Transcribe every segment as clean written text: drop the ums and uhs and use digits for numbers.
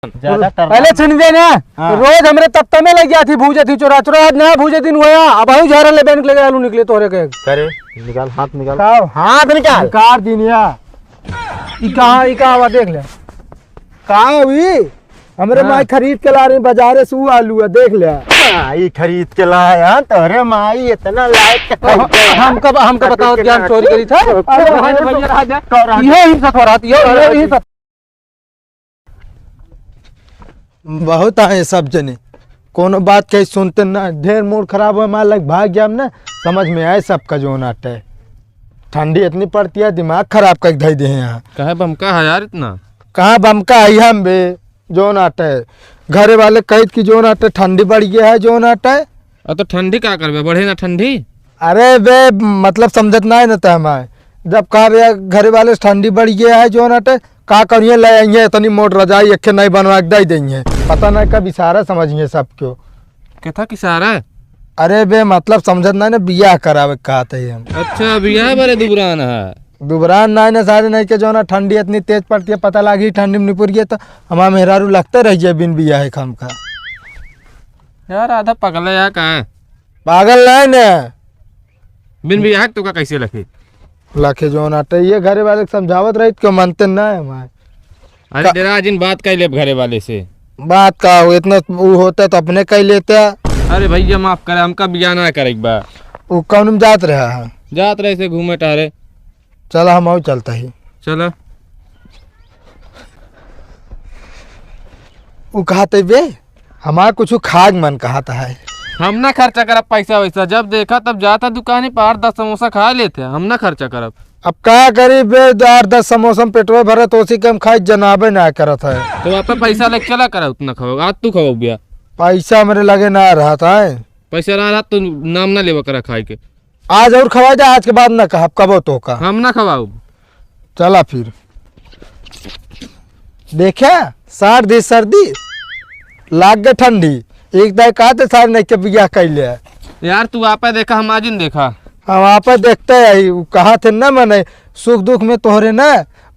पहले छीन देना। रोज हमरे तख्ता में लग गया थी भूजे थी चोरा चोरा आज नया भूजे दिन हुआ अब आयु झारा ले बैंक लेके आलू निकले तोरे के करे निकाल हाथ निकाल हाथ निकाल कार दिनिया ई कहां आवा देख ले कहां हुई हमरे माई खरीद के ला रही बाजारे से आलू है देख ले माई खरीद के लाया तोरे माई इतना लायक हमका बताओ ज्ञान चोरी करी था ये ही सब हो रहा ये सब बहुत आए सब जने कोनो बात कही सुनते ना ढेर मूड खराब हो मार लग भाग गया ना समझ में आए सबका जो नाट है ठंडी इतनी पड़ती है दिमाग खराब कर धई दे यहाँ कहे बमका है यार इतना कहाँ बमका आई हम बे जो नाट है घरे वाले कैद की जो नाट है ठंडी बढ़ गया है जो नाट है तो ठंडी क्या करबे बढ़े ना ठंडी अरे बे मतलब समझत ना है ना था हमारे जब कहा भैया घरे वाले ठंडी बढ़ गया है जो नाट है का करिए ले आइए इतनी मोट रजाई अखे नहीं बनवा दे देंगे पता नहीं कब इशारा समझिए सब क्यों कहता कि सारा अरे बे मतलब समझत ना बियाह करावे कहते हैं हम अच्छा बियाह बड़े दुबरान है दुबरान ना ना सारे नहीं के जो ना ठंडी इतनी तेज पड़ती है पता लगी ठंडी में निपुर गया तो हमारा मेहरारू लगते रह जाए बिन बियाह खम का यार आधा पगल है यार कहाँ पागल नहीं ने बिन बियाह तो का कैसे लखे लखे जो नाटे ये घरे वाले समझावत रही क्यों मानते ना है हमारे अरे तेरा आज इन बात कर ले घरे वाले से बात का हो इतना वो होता तो अपने कह लेते अरे भैया माफ करे हमका बियाह ना करे एक बार वो कौन में जात रहा है जात रहे से घूमे टहरे चला हम और चलता ही चलो वो कहते बे हमारा कुछ खाग मन कहता है हम ना खर्चा करब पैसा वैसा जब देखा तब जाता दुकान पर 10 समोसा खा लेते हम ना खर्चा करब अब क्या करी बे 8-10 समोसा में पेट्रोल भरे तो उसी के हम खाई जनाबे ना करत है तो आप पैसा लेके चला करा उतना खाओ आज तू खाओ बिया पैसा मेरे लगे ना रहा था पैसा रहा तो नाम ना लेवा करा खाए के आज और खवा जा आज के बाद ना कहा कब तो का हम ना खवाऊ चला फिर देखा सर्दी सर्दी लाग गए ठंडी एक दाई कहते सारे नहीं के बियाह कैले यार तू आप देखा हम आज देखा हम आप देखते है कहा थे न मने सुख दुख में तोहरे ना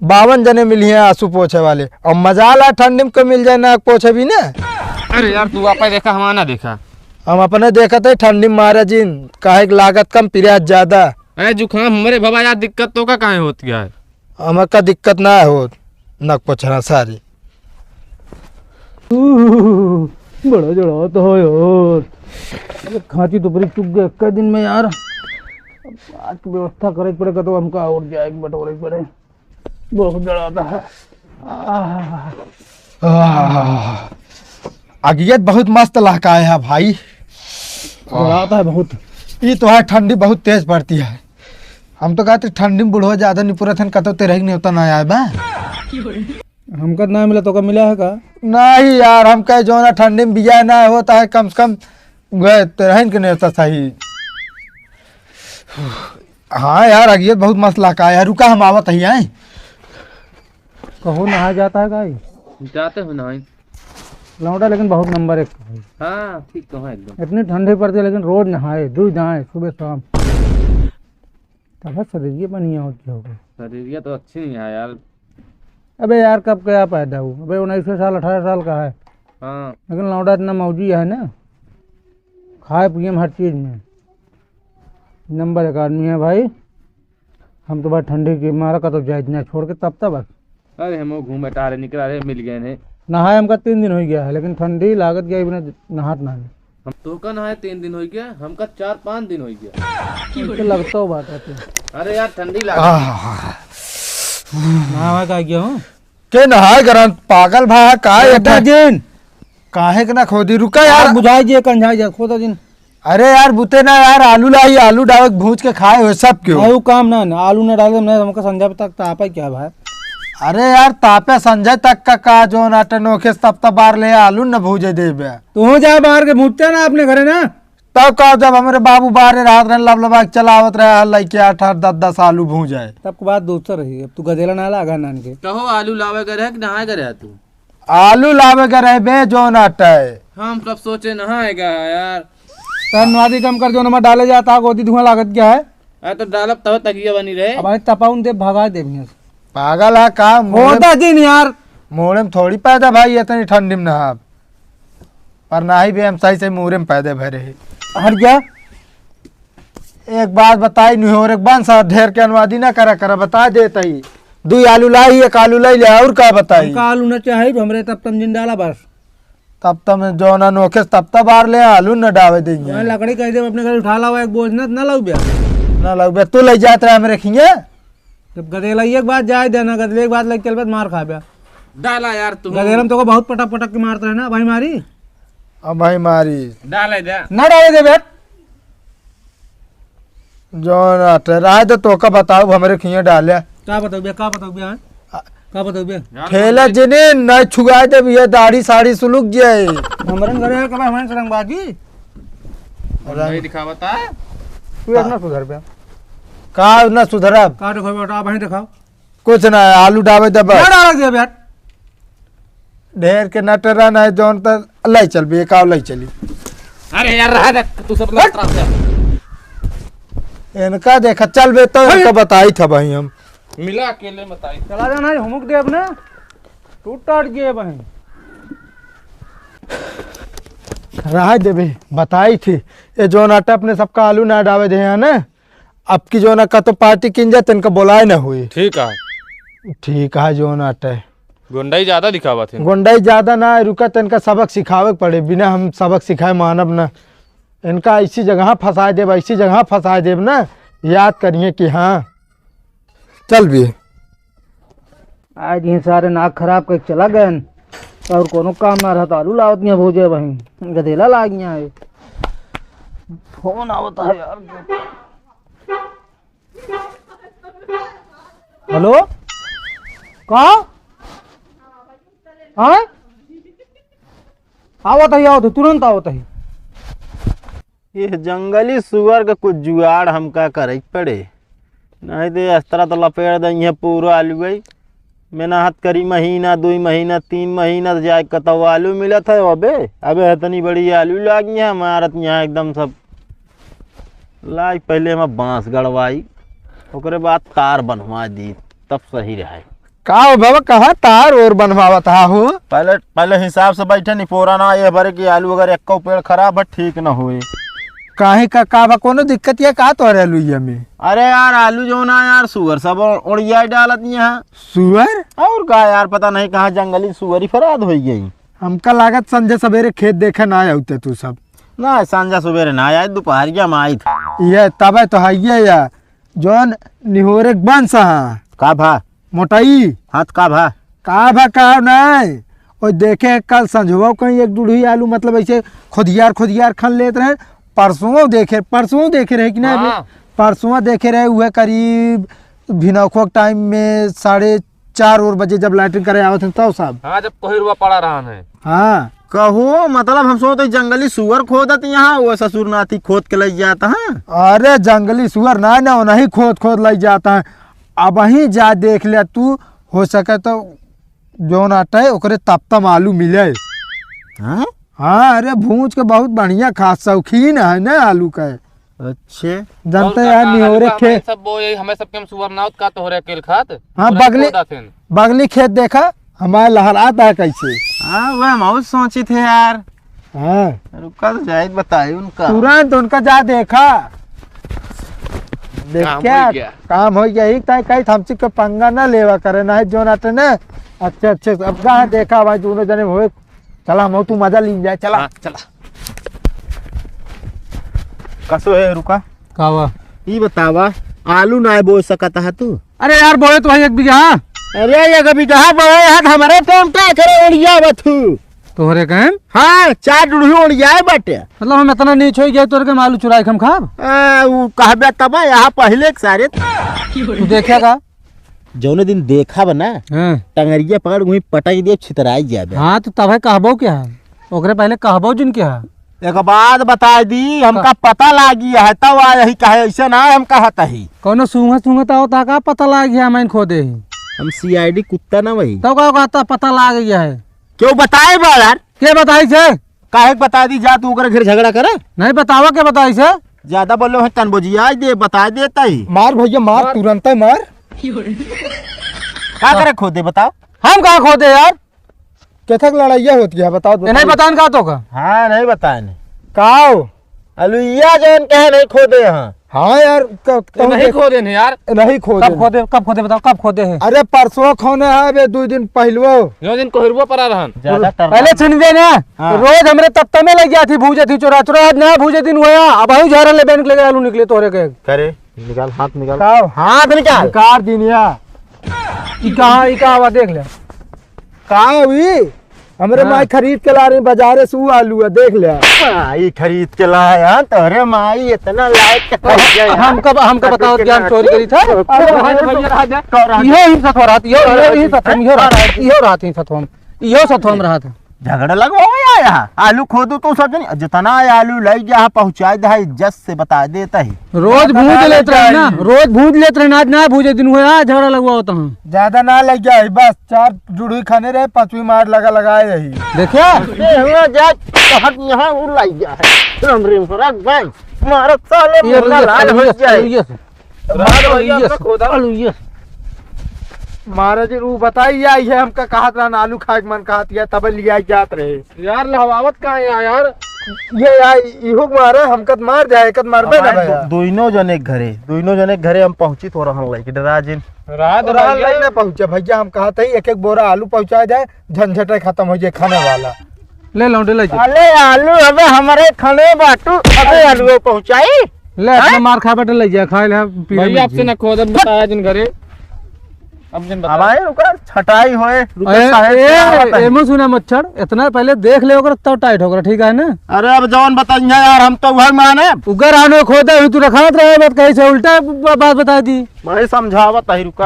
52 जने मिली हैं आंसू पोछे वाले और मजा ला ठंडी में को मिल जाए ना पोछे भी ना अरे यार तू आप देखा हम ना देखा हम अपने देखा थे ठंडी में मारा जिन काहे लागत कम पिरियाज ज्यादा अरे जुकाम हमारे बाबा यार दिक्कत तो का काहे होती है हमारे का दिक्कत ना हो नक पोछना सारी बड़ा जड़ा तो हो यार खांसी तो बड़ी चुक गए एक दिन में यार आज की व्यवस्था करे पड़ेगा तो हमका और जाएगी बटोरे पड़े बहुत जड़ाता है अगियत बहुत मस्त लहका है भाई जड़ाता है बहुत ये तो है ठंडी बहुत तेज पड़ती है हम तो कहते ठंडी में बुढ़वा ज्यादा नहीं पूरा थन कतो तेरे नहीं होता ना आया बा हमका ना मिला तो का मिला है का नहीं यार हम कहे जो ना ठंडी में बिया ना होता है कम से कम गए तेरहन के नहीं होता सही हाँ यार अगियत बहुत मस्त लहका है रुका हम आवत ही आए कहो नहा जाता है गाई जाते हो ना लौटा लेकिन बहुत नंबर एक हाँ ठीक तो है एकदम इतनी ठंडी पड़ती है लेकिन रोज नहाए दूध नहाए सुबह शाम तब शरीर बढ़िया होती होगी शरीर तो अच्छी नहीं है यार अबे यार कब क्या पैदा हुआ अबे 19 साल 18 साल का है हाँ लेकिन लौटा इतना मौजी है ना खाए पिए में हर चीज़ में नंबर एक आदमी है भाई हम तो भाई ठंडी की मारा का तो जायज ना छोड़ के तब बस अरे हम घूमे टहरे निकला रहे मिल गए ने नहाए हमका 3 दिन हो गया है लेकिन ठंडी लागत गया बिना नहात ना हम तो का नहाए 3 दिन हो गया हमका 4-5 दिन हो गया तो लगता हो बात है अरे यार ठंडी लग नहावा का गया हूँ के नहाए गरम पागल भा काहे दिन काहे के ना खोदी रुका यार बुझाई जे कंझाई जा खोदा दिन अरे यार बुते ना यार आलू लाई आलू डाल भूज के खाए हो सब क्यों आलू काम ना आलू ना डाले ना हमका संजय तक तापा क्या भाई अरे यार तापे संजय तक का जो नाटे नोखे तब बार ले आलू न भूजे देबे तू जा बाहर के भूजते ना अपने घरे ना तब कहा जब हमारे बाबू बाहर रात रहे लबलबा चलावत रहे लड़के 8-10 आलू भूजाए तब के बाद दूसरा रही अब तू गदेला ना लागा नान के कहो आलू लावे करे कि नहाए करे तू आलू लावे के रहे बे जो नाटे हम सब सोचे नहाएगा यार तनवादी कम कर जो नमा डाले जाता गोदी धुआं लागत क्या है अरे तो डालब तब तकिया बनी रहे अब तपाउन दे भगा दे पागल है का होता दिन यार मोड़े में थोड़ी पैदा भाई इतनी ठंडी में नहा पर ना ही भी हम सही से मुहरे में पैदे भरे हट गया। एक बात बताई नहीं हो एक बन सा ढेर के अनुवादी ना करा बता देता ही 2 आलू लाई 1 आलू लाई ले और का बताई हमका आलू न चाहिए हमरे तब तम जिन डाला बस तब तब जो ना नोखे तब बार ले आलू न डावे देंगे मैं लकड़ी कह दे अपने घर उठा ला हुआ एक बोझ न लाऊ बिया ना लग बे तू ले जात रहे हम रखेंगे जब गधेला एक बात जाए देना गधेले एक बात लग चल बस मार खा बिया डाला यार तुम गधेला तो को बहुत पटक के मारते है ना भाई मारी अब भाई मारी डाले दे ना डाले दे बेट जो ना रहा तो का बताओ हमरे खिए डाले का बताओ बिया का बताओ बिया ठेला जिने न छुगाए दे भैया दाढ़ी साड़ी सुलुक जाए हमरे घरे का हमारे संग बाजी नहीं दिखा बता तू एक ना सुधर बिया का न सुधरब का देखो बेटा भाई दिखाओ कुछ ना आलू डावे दे ना डाल दे बेट ढेर के नटरा ना जोन त लाई चल बे का लाई चली अरे यार रहा दे तू सब लग तरफ से इनका देखा चल बे तो इनका बताई था भाई हम मिला अकेले बताई चला जाना है हुमुक दे अपने टूट टाट गए भाई रहा दे बे बताई थी ये जो नाटा अपने सबका आलू ना डावे दे है ना अब की जो ना का तो पार्टी किन जाए इनका बुलाए ना हुई ठीक है ठीक है जो नाटा गुंडाई ज्यादा दिखावा थे गुंडाई ज्यादा ना रुका तो इनका सबक सिखावे पड़े बिना हम सबक सिखाए मानब ना इनका इसी जगह फंसा देब ऐसी जगह फंसा देब ना याद करिए कि हाँ चल भी आज ये सारे नाक खराब कर चला गए और कोनो काम ना रहा तो आलू लावत नहीं भोजे भाई गधेला लाग गया है फोन आवता है यार हेलो का हाँ आवत है तुरंत आवत है ये जंगली सुअर का कुछ जुगाड़ हमका करे पड़े नहीं तो इस तरह तो लपेट देंगे पूरा आलू गई मेहनत करी महीना 2 महीना 3 महीना जाए कतौ आलू मिला था अबे इतनी बड़ी आलू लागी है हमारा यहाँ एकदम सब लाई पहले हम बांस गड़वाई ओकरे बाद तार बनवा दी तब सही रहे का हो बाबा कहा तार और बनवावत हो पहले हिसाब से बैठे नहीं पोरा ना ये भरे कि आलू अगर एक पेड़ खराब है ठीक ना हुए काहे का बा कोनो दिक्कत ये का तो आलू में अरे यार आलू जो ना यार सुअर सब उड़िया डालत यहाँ सुअर और का यार पता नहीं कहाँ जंगली सुअर ही फराद हो गई हमका लागत संजय सवेरे खेत देखे ना आते तू सब ना सांझा सवेरे ना आया दोपहरिया में आई थी ये तब तो है या जौन निहोरे बन सा का भा मोटाई हाथ का भा का नहीं और देखे कल संझवा कहीं 1-2 आलू मतलब ऐसे खुदियार खन लेते रहे परसों देखे रहे कि ना परसों देखे रहे हुए करीब भिनौखो टाइम में 4:30 बजे जब लाइटिंग करे आवत तब साहब हाँ जब कोई रुआ पड़ा रहा है हाँ कहो मतलब हम सोचते जंगली सुअर खोदत यहाँ वो ससुर नाती खोद के ले जाता है अरे जंगली सुअर ना नहीं खोद ले जाता है अब वहीं जा देख ले तू हो सके तो जो नाटा है ओकरे तब आलू मिले हाँ हाँ अरे भूंज के बहुत बढ़िया खास शौकीन है ना आलू का अच्छे जानते यार निहोरे खेत सब वो यही हमें सबके हम सुअर नाउत का तो हो रहे अकेले खात हाँ बगली खेत देखा हमारे लहराता है कैसे हाँ वह बहुत सोची थे यार हाँ रुका तो जाए बताए उनका तुरंत उनका जा देखा देख काम क्या हो गया। काम हो गया ही कहीं हमसे के पंगा ना लेवा करे ना जो नाटे ना अच्छे अब कहाँ देखा भाई दोनों जने हो चला हम तू मजा ली जाए चला चला कसो है रुका कावा ये बतावा आलू ना बो सकता है तू अरे यार बोले तो भाई 1 बीघा अरे ये कभी कहा बोए हाथ हमारे काम क्या करे उड़िया बथू तोहरे कहें हाँ 4 डुढ़ी उड़िया बटे मतलब हम इतना नीच हो गए तोरे के मालू चुराए हम खाब वो कहबे तब यहाँ पहले के सारे तू देखेगा जौने दिन देखा बना हाँ टंगरिया पकड़ वहीं पटाई दे छितराई जाबे हाँ तो तब कहबो क्या है ओकरे पहले कहबो जिन क्या है एक बात बता दी हमका पता लागी है तब यही कहे ऐसा ना हम कहता ही कोनो सूंघत होता का पता लग गया मैं खोदे ही हम सीआईडी कुत्ता ना वही तो का कहता पता लग गया है क्यों बताए बा यार के बताई से काहे बता दी जा तू ओकरे घर झगड़ा करे नहीं बतावा के बताई से ज्यादा बोलो है तनबोजिया दे बता देता ही मार भैया मार तुरंत मार क्या करे खोदे बताओ हम कहा खोदे यार कैथक लड़ाइया होती है बताओ तो। नहीं बतान का तो का हाँ नहीं बताए नहीं काओ अलुइया जौन कहे नहीं खोदे यहाँ। हाँ यार नहीं खोदे नहीं यार। नहीं खोदे। कब खोदे बताओ कब खोदे हैं? अरे परसों खोने है बे 2 दिन पहलुओ। यो दिन कोहरबो परा रहन। ज्यादा पहले छीन दे ना हाँ। रोज हमरे तख्ता में लग गया थी भूजे थी चोरा चोरा आज ना भूजे दिन हुआ अब आयु झारा ले बैंक ले आलू निकले तोरे के करे निकाल हाथ निकाल काओ हाथ निकाल कार दिनिया ई कहां आवा देख ले काओ ई हमरे हाँ। माई खरीद के ला रही बाजारे से ऊ आलू है देख ले। माई खरीद के लाया तोरे माई इतना लायक के खरीद गया हमका बताओ ज्ञान चोरी करी था इहो ही सत हो रहा इहो रात ही सतवम रहा था। झगड़ा लगवाओ यहाँ आलू खोदू तो सब जनी जितना आलू लई जा पहुँचा दे इज्जत से बता देता ही। रोज भूज लेते रहे ना रोज भूज लेते रहे आज ना भूजे दिन हुआ झगड़ा लगवा होता हूँ ज्यादा ना लग गया है, बस 4 जुड़ी खाने रहे 5वीं मार लगाए यही। देखिए यहाँ वो लाई जा है राम रेम फराक भाई मारा साले मुर्गा लाल हो जाए। महाराज जी वो बताइए आई है हमका कहा था आलू खाए के मन कहा था तब लिया जात रहे यार लहवावत कहाँ है यार। ये यार इहो मारे हमका तो मार जाए कद मारबे ना भैया। दोनों जने के घरे हम पहुंची थोड़ा हम लाइक डरा जिन रात रात लाइन ना पहुंचे भैया हम कहा था एक बोरा आलू पहुंचा जाए झंझटे खत्म हो जाए खाने वाला। ले लौटे ले अरे आलू अबे हमारे खाने बाटू अबे आलू पहुंचाई ले अपना मार खा बेटे ले जा खा ले भैया आपसे न खोदत बताया जिन घरे अब जिन बता हमारे रुका छटाई होए एमो सुना मच्छर इतना पहले देख ले ओकर तब टाइट होकर ठीक है ना। अरे अब जौन बताइए यार हम तो वही माने उगर आने खोदे हुई तू रखात रहे बात कहीं से उल्टा बात बता दी मैं समझावत ही रुका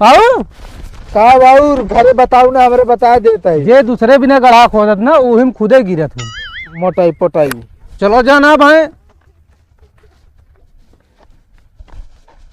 और का बाबू घरे बताऊ ना हमरे बता देता है ये दूसरे बिना गढ़ा खोदत ना वही में खुदे गिरत हूँ मोटाई पोटाई। चलो जा ना भाई